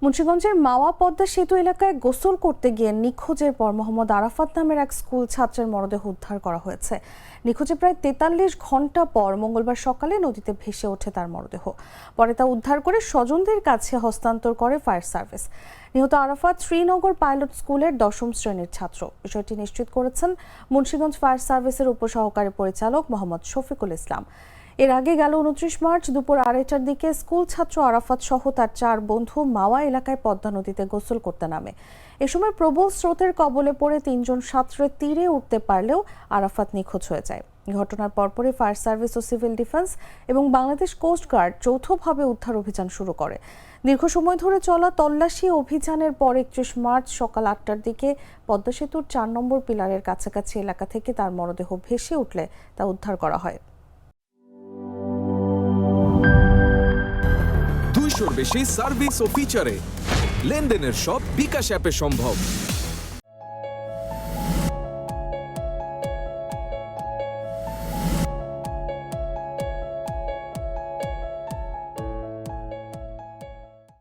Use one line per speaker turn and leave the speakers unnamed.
মুন্সিগঞ্জের মাওয়া পদ্মা সেতু এলাকায় গোসল করতে গিয়ে নিখোঁজের পর মোহাম্মদ আরাফাত নামের এক স্কুল ছাত্রের মরদেহ উদ্ধার করা হয়েছে। নিখোঁজে প্রায় ৪৩ ঘন্টা পর মঙ্গলবার সকালে নদীতে ভেসে ওঠে তার মরদেহ। পরে তা উদ্ধার করে স্বজনদের কাছে হস্তান্তর করে ফায়ার সার্ভিস। নিহত আরাফাত শ্রীনগর পাইলট স্কুলের ১০ম শ্রেণীর ছাত্র। বিষয়টি নিশ্চিত করেছেন মুন্সিগঞ্জ ফায়ার সার্ভিসের উপসহকারী পরিচালক মোহাম্মদ শফিকুল ইসলাম। এর আগে গেল ২৯ মার্চ দুপুর ২:৩০টার দিকে স্কুল ছাত্র আরাফাত সহ তার ৪ বন্ধু মাওয়া এলাকায় পদ্মা নদীতে গোসল করতে নামে। এ সময় প্রবল স্রোতের কবলে পড়ে ৩ জন ছাত্র তীরে উঠতে পারলেও আরাফাত নিখোঁজ হয়ে যায়। ঘটনার পরপরই ফায়ার সার্ভিস ও সিভিল ডিফেন্স এবং বাংলাদেশ কোস্ট গার্ড যৌথভাবে উদ্ধার অভিযান শুরু করে। দীর্ঘ সময় ধরে চলা তল্লাশি অভিযানের পর ৩১ মার্চ সকাল ৮টার দিকে পদ্মা সেতুর ৪ নম্বর পিলারের কাছাকাছি এলাকা থেকে তার মরদেহ ভেসে উঠলে তা উদ্ধার করা হয়।
200-র বেশি সার্ভিস ও ফিচারে লেনদেনের সব বিকাশ অ্যাপে সম্ভব।